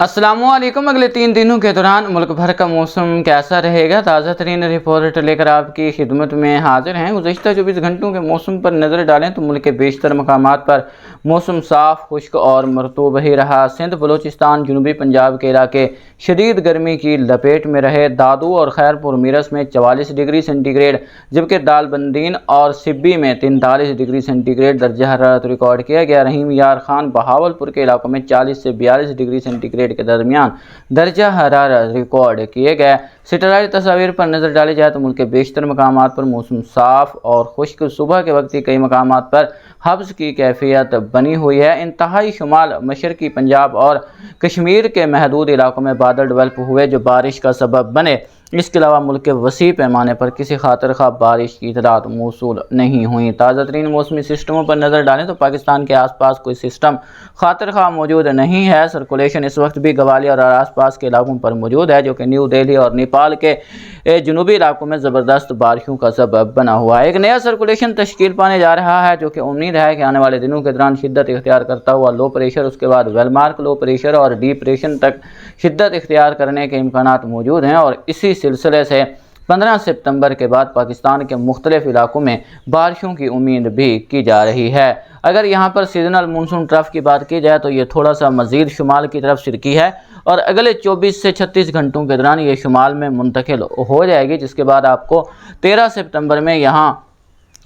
अस्सलामु अलैकुम। अगले 3 दिनों के दौरान मुल्क भर का मौसम कैसा रहेगा, ताज़ा तरीन रिपोर्ट लेकर आपकी खिदमत में हाजिर हैं। गुज़श्ता 24 घंटों के मौसम पर नज़र डालें तो मुल्क के बेशतर मकामात पर मौसम साफ़, खुश्क और मरतूब ही रहा। सिंध, बलूचिस्तान, जनूबी पंजाब के इलाके शदीद गर्मी की लपेट में रहे। दादू और खैरपुर मीरस में 44 डिग्री सेंटीग्रेड, जबकि दालबंदीन और सिब्बी में 43 डिग्री सेंटीग्रेड दर्जा हरारत रिकॉर्ड किया गया। रहीम यार खान, बहावलपुर के इलाकों में 40 से 42 डिग्री सेंटीग्रेड के दरमियान दर्जा हरारत रिकॉर्ड किए गए। सैटेलाइट तस्वीर पर नजर डाली जाए तो मुल्क के बेशतर मकामात पर मौसम साफ और खुश्क। सुबह के वक्त कई मकामात पर हब्स की कैफियत बनी हुई है। इंतहाई शुमाल मशरकी पंजाब और कश्मीर के महदूद इलाकों में बादल डेवलप हुए जो बारिश का सबब बने। इसके अलावा मुल्क के वसी पैमाने पर किसी खातिर खा बारिश की इतलात मौसूल नहीं हुई। ताज़ा तरीन मौसमी सिस्टमों पर नज़र डालें तो पाकिस्तान के आसपास कोई सिस्टम खातिर खा मौजूद नहीं है। सर्कुलेशन इस वक्त भी ग्वालियर और आसपास के इलाकों पर मौजूद है, जो कि न्यू दिल्ली और नेपाल के जनूबी इलाकों में ज़बरदस्त बारिशों का सबब बना हुआ है। एक नया सर्कुलेशन तश्कील पाने जा रहा है, जो कि उम्मीद है कि आने वाले दिनों के दौरान शिद्दत इख्तियार करता हुआ लो प्रेशर, उसके बाद वेलमार्क लो प्रेशर और डिप्रेशन तक शिद्दत इख्तियार करने के इम्कानात मौजूद हैं। और इसी सिलसिले से 15 सितंबर के बाद पाकिस्तान के मुख्तलिफ इलाकों में बारिशों की उम्मीद भी की जा रही है। अगर यहाँ पर सीजनल मानसून ट्रफ की बात की जाए तो ये थोड़ा सा मज़ीद शुमाल की तरफ सिरकी है और अगले 24 से 36 घंटों के दौरान ये शुमाल में मुंतकिल हो जाएगी, जिसके बाद आपको 13 सितंबर में यहाँ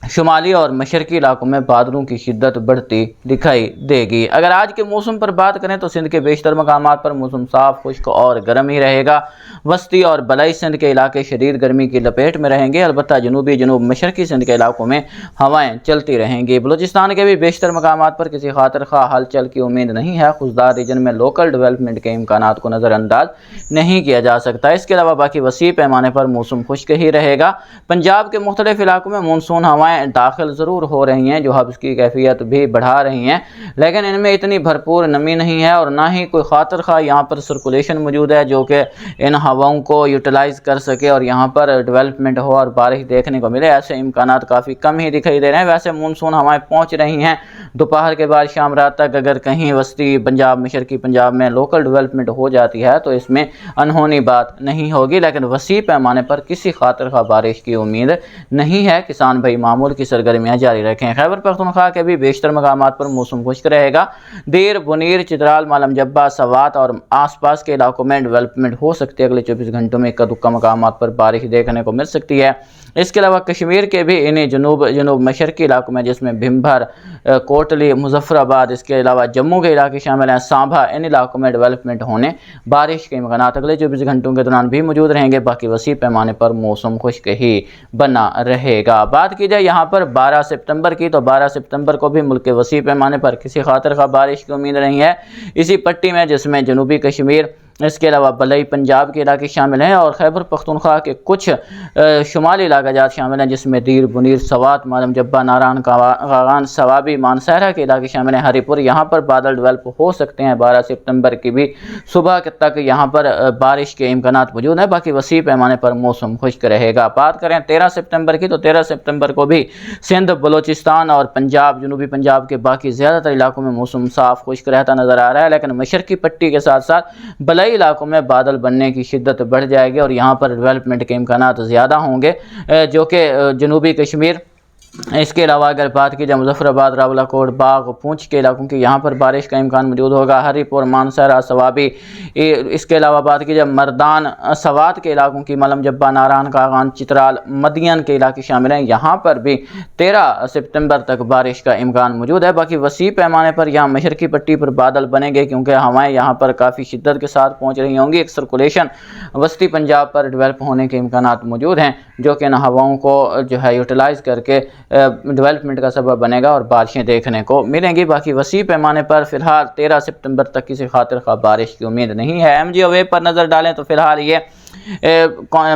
शुमाली और मशरकी इलाकों में बादलों की शिद्दत बढ़ती दिखाई देगी। अगर आज के मौसम पर बात करें तो सिंध के बेशतर मकामात पर मौसम साफ, खुश्क और गर्म ही रहेगा। वस्ती और बलाई सिंध के इलाके शदीद गर्मी की लपेट में रहेंगे। अलबत्ता जनूब मशरकी सिंध के इलाकों में हवाएं चलती रहेंगी। बलूचिस्तान के भी बेशतर मकामात पर किसी खातिर खा हलचल की उम्मीद नहीं है। खुशदार रीजन में लोकल डेवलपमेंट के इम्कानात को नज़रअंदाज नहीं किया जा सकता। इसके अलावा बाकी वसी पैमाने पर मौसम खुश्क ही रहेगा। पंजाब के मुख्तलिफ इलाकों में मानसून हवाएं दाखिल ज़रूर हो रही हैं, जो हब्स की कैफियत भी बढ़ा रही हैं, लेकिन इनमें इतनी भरपूर नमी नहीं है और ना ही कोई खातिर खा यहाँ पर सर्कुलेशन मौजूद है जो कि इन हवाओं को यूटिलाइज़ कर सके और यहाँ पर डेवलपमेंट हो और बारिश देखने को मिले। ऐसे इम्कानात काफ़ी कम ही दिखाई दे रहे हैं। वैसे मानसून हवाएं पहुँच रही हैं। दोपहर के बाद शाम रात तक अगर कहीं वस्ती पंजाब, मशरकी पंजाब में लोकल डेवलपमेंट हो जाती है तो इसमें अनहोनी बात नहीं होगी, लेकिन वसी पैमाने पर किसी खातिर खा बारिश की उम्मीद नहीं है। किसान भाई मामूल की सरगर्मियां जारी रखें। खैबर पख्तूनख्वा के भी बेशतर मकामात पर मौसम खुश्क रहेगा। देर, बुनीर, चित्राल, मालम जब्बा, सवात और आसपास के इलाकों में डेवलपमेंट हो सकती है। अगले 24 घंटों में इक्का दुक्का मकामात पर बारिश देखने को मिल सकती है। इसके अलावा कश्मीर के भी इन्हीं जनूब मशरकी इलाकों में, जिसमें भिम्भर, कोटली, मुजफ्फराबाद, इसके अलावा जम्मू के इलाके शामिल हैं, सांभा, इन इलाकों में डेवलपमेंट होने बारिश के इम्कानात अगले 24 घंटों के दौरान भी मौजूद रहेंगे। बाकी वसी पैमाने पर मौसम खुश्क ही बना रहेगा। बात की जाए यहाँ पर 12 सितंबर की तो 12 सितंबर को भी मुल्क के वसी पैमाने पर किसी खातिर खा बारिश की उम्मीद नहीं है। इसी पट्टी में जिसमें जनूबी कश्मीर, इसके अलावा बलई पंजाब के इलाके शामिल हैं और खैबर पख्तूनख्वा के कुछ शुमाली इलाकाजात शामिल हैं, जिसमें दीर, बुनीर, सवात, मालम जब्बा, नारायण कागान, सवाबी, मानसहरा के इलाके शामिल हैं। हरीपुर, यहाँ पर बादल डेवलप हो सकते हैं। 12 सितंबर की भी सुबह तक यहाँ पर बारिश के इम्कानात मौजूद हैं। बाकी वसी पैमाने पर मौसम खुश्क रहेगा। बात करें 13 सितंबर की तो 13 सितंबर को भी सिंध, बलूचिस्तान और पंजाब, जनूबी पंजाब के बाकी ज़्यादातर इलाकों में मौसम साफ खुश्क रहता नज़र आ रहा है, लेकिन मशरकी पट्टी के साथ साथ बलई इलाकों में बादल बनने की शिद्दत बढ़ जाएगी और यहाँ पर डेवलपमेंट के इम्कानात ज़्यादा होंगे, जो कि जनूबी कश्मीर, इसके अलावा अगर बात की जाए मुजफ्फराबाद, रावलाकोट, बाग, पूंछ के इलाकों की, यहाँ पर बारिश का इम्कान मौजूद होगा। हरीपुर, मानसहरा, सवाबी, इसके अलावा बात की जाए मर्दान, सवात के इलाकों की, मलम जब्बा, नारायण कागान, चित्राल, मदियन के इलाके शामिल हैं। यहाँ पर भी 13 सितंबर तक बारिश का इम्कान मौजूद है। बाकी वसी पैमाने पर यहाँ मशरकी पट्टी पर बादल बनेंगे, क्योंकि हवाएं यहाँ पर काफ़ी शिद्दत के साथ पहुँच रही होंगी। एक सर्कुलेशन वस्ती पंजाब पर डेवलप होने के इम्कानात मौजूद हैं, जो कि इन हवाओं को जो है यूटिलाइज़ करके डेवलपमेंट का सबब बनेगा और बारिशें देखने को मिलेंगी। बाकी वसी पैमाने पर फिलहाल 13 सितंबर तक किसी खातिर खा बारिश की उम्मीद नहीं है। MGO वेब पर नज़र डालें तो फिलहाल ये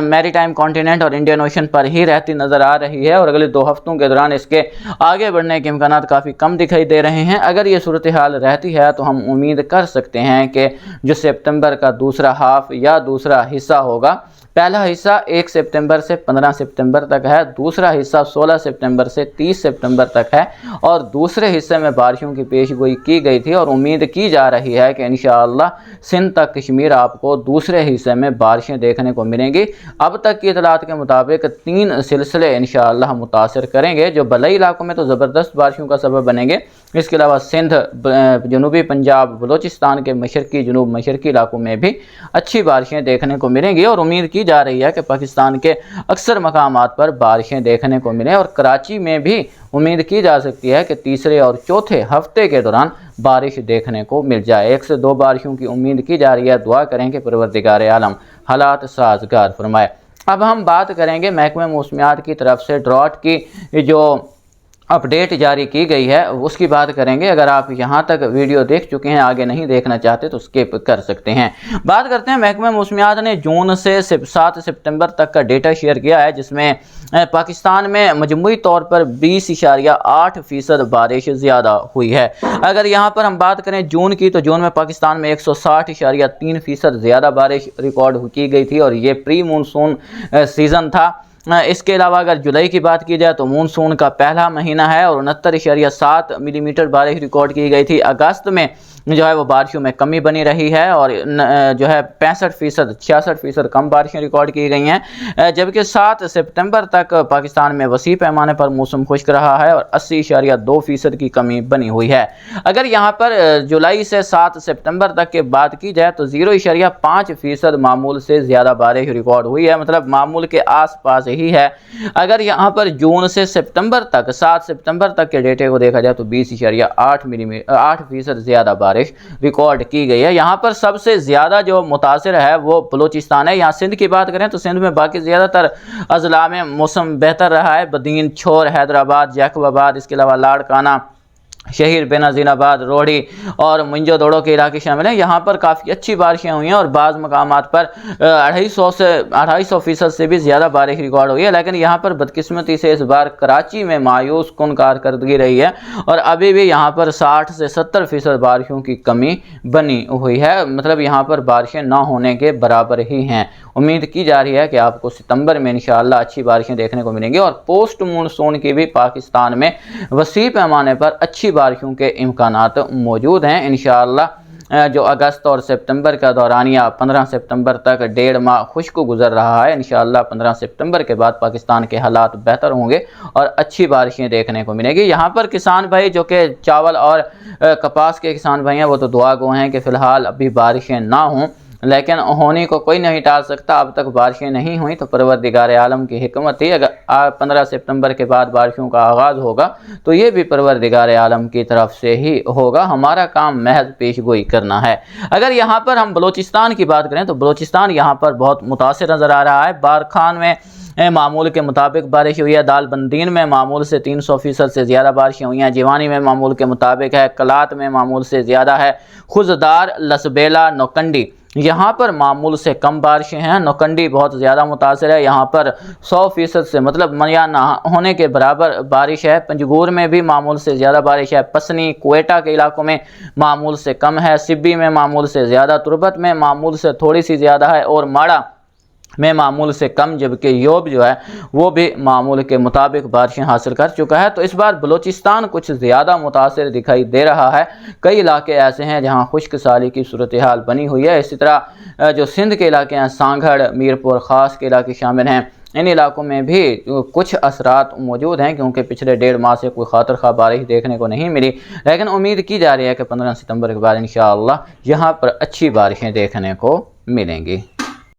میری ٹائم کانٹیننٹ اور انڈین اوشن پر ہی رہتی نظر آ رہی ہے اور اگلے 2 ہفتوں کے دوران اس کے آگے بڑھنے کے امکانات کافی کم دکھائی دے رہے ہیں۔ اگر یہ صورتحال رہتی ہے تو ہم امید کر سکتے ہیں کہ جو سپتمبر کا دوسرا ہاف یا دوسرا حصہ ہوگا، پہلا حصہ 1 سپتمبر سے 15 سپتمبر تک ہے، دوسرا حصہ 16 سپتمبر سے 30 سپتمبر تک ہے، اور دوسرے حصے میں بارشوں کی پیش گوئی کی گئی تھی اور امید کی جا رہی ہے کہ انشاءاللہ سندھ تک کشمیر آپ کو دوسرے حصے میں بارشیں دیکھنے کو ملیں گی۔ اب تک کی اطلاعات کے مطابق 3 سلسلے انشاءاللہ متاثر کریں گے، جو بلئی علاقوں میں تو زبردست بارشوں کا سبب بنیں گے۔ اس کے علاوہ سندھ، جنوبی پنجاب، بلوچستان کے مشرقی، جنوب مشرقی علاقوں میں بھی اچھی بارشیں دیکھنے کو ملیں گی اور امید کی جا رہی ہے کہ پاکستان کے اکثر مقامات پر بارشیں دیکھنے کو ملیں، اور کراچی میں بھی امید کی جا سکتی ہے کہ تیسرے اور چوتھے ہفتے کے دوران بارش دیکھنے کو مل جائے۔ 1 سے 2 بارشوں کی امید کی جا رہی ہے۔ دعا کریں کہ پروردگار عالم حالات سازگار فرمائے۔ اب ہم بات کریں گے محکمہ موسمیات کی طرف سے ڈراٹ کی جو اپڈیٹ جاری کی گئی ہے اس کی بات کریں گے۔ اگر آپ یہاں تک ویڈیو دیکھ چکے ہیں، آگے نہیں دیکھنا چاہتے تو سکپ کر سکتے ہیں۔ بات کرتے ہیں محکمہ موسمیات نے جون سے 7 سپتمبر تک کا ڈیٹا شیئر کیا ہے، جس میں پاکستان میں مجموعی طور پر 20.8% بارش زیادہ ہوئی ہے۔ اگر یہاں پر ہم بات کریں جون کی، تو جون میں پاکستان میں 160.3% زیادہ بارش ریکارڈ کی گئی تھی اور یہ پری مونسون سیزن تھا۔ اس کے علاوہ اگر جولائی کی بات کی جائے تو مونسون کا پہلا مہینہ ہے اور 69.7 ملی میٹر بارش ریکارڈ کی گئی تھی۔ اگست میں جو ہے وہ بارشوں میں کمی بنی رہی ہے اور جو ہے 66% کم بارشیں ریکارڈ کی گئی ہیں، جبکہ 7 سپتمبر تک پاکستان میں وسیع پیمانے پر موسم خشک رہا ہے اور 80.2% کی کمی بنی ہوئی ہے۔ اگر یہاں پر جولائی سے 7 سپتمبر تک کی بات کی جائے تو 0.5% معمول سے زیادہ بارش ریکارڈ ہوئی ہے، مطلب معمول کے آس پاس ہی ہے۔ اگر یہاں پر جون سے سپتمبر تک 7 سپتمبر تک کے ڈیٹے کو دیکھا جائے تو 20.8% زیادہ بارش ریکارڈ کی گئی ہے۔ یہاں پر سب سے زیادہ جو متاثر ہے وہ بلوچستان ہے۔ یہاں سندھ کی بات کریں تو سندھ میں باقی زیادہ تر اضلاع میں موسم بہتر رہا ہے۔ بدین، چھور، حیدرآباد، جیکب آباد، اس کے علاوہ لاڑکانہ، شہیر، بینظیر آباد، روڑی اور منجو دوڑو کے علاقے شامل ہیں۔ یہاں پر کافی اچھی بارشیں ہوئی ہیں اور بعض مقامات پر 250% سے بھی زیادہ بارش ریکارڈ ہوئی ہے، لیکن یہاں پر بدقسمتی سے اس بار کراچی میں مایوس کن کارکردگی رہی ہے اور ابھی بھی یہاں پر 60 سے 70% بارشوں کی کمی بنی ہوئی ہے، مطلب یہاں پر بارشیں نہ ہونے کے برابر ہی ہیں۔ امید کی جا رہی ہے کہ آپ کو ستمبر میں انشاءاللہ اچھی بارشیں دیکھنے کو ملیں گی اور پوسٹ مونسون کی بھی پاکستان میں وسیع پیمانے پر اچھی بارشوں کے امکانات موجود ہیں۔ انشاءاللہ جو اگست اور سپتمبر کا دورانیہ 15 سپتمبر تک 1.5 ماہ خشک گزر رہا ہے، انشاءاللہ 15 سپتمبر کے بعد پاکستان کے حالات بہتر ہوں گے اور اچھی بارشیں دیکھنے کو ملیں گی۔ یہاں پر کسان بھائی جو کہ چاول اور کپاس کے کسان بھائی ہیں وہ تو دعا گو ہیں کہ فی الحال ابھی بارشیں نہ ہوں، لیکن ہونے کو کوئی نہیں ٹال سکتا۔ اب تک بارشیں نہیں ہوئیں تو پروردگار عالم کی حکمت تھی، اگر 15 سپتمبر کے بعد بارشوں کا آغاز ہوگا تو یہ بھی پروردگار عالم کی طرف سے ہی ہوگا، ہمارا کام محض پیش گوئی کرنا ہے۔ اگر یہاں پر ہم بلوچستان کی بات کریں تو بلوچستان یہاں پر بہت متاثر نظر آ رہا ہے۔ بارکھان میں معمول کے مطابق بارش ہوئی ہے، دال بندین میں معمول سے 300% سے زیادہ بارشیں ہوئی ہیں، جیوانی میں معمول کے مطابق ہے، کلات میں معمول سے زیادہ ہے، خزدار، لسبیلا، نوکنڈی یہاں پر معمول سے کم بارشیں ہیں۔ نوکنڈی بہت زیادہ متاثر ہے، یہاں پر 100% سے مطلب یا نہ ہونے کے برابر بارش ہے۔ پنجگور میں بھی معمول سے زیادہ بارش ہے، پسنی، کوئٹہ کے علاقوں میں معمول سے کم ہے، سبی میں معمول سے زیادہ، تربت میں معمول سے تھوڑی سی زیادہ ہے اور ماڑا میں معمول سے کم، جبکہ یوب جو ہے وہ بھی معمول کے مطابق بارشیں حاصل کر چکا ہے۔ تو اس بار بلوچستان کچھ زیادہ متاثر دکھائی دے رہا ہے۔ کئی علاقے ایسے ہیں جہاں خشک سالی کی صورتحال بنی ہوئی ہے۔ اسی طرح جو سندھ کے علاقے ہیں، سانگھڑ، میرپور خاص کے علاقے شامل ہیں، ان علاقوں میں بھی کچھ اثرات موجود ہیں کیونکہ پچھلے 1.5 ماہ سے کوئی خاطر خواہ بارش دیکھنے کو نہیں ملی، لیکن امید کی جا رہی ہے کہ 15 ستمبر کے بعد انشاءاللہ یہاں پر اچھی بارشیں دیکھنے کو ملیں گی۔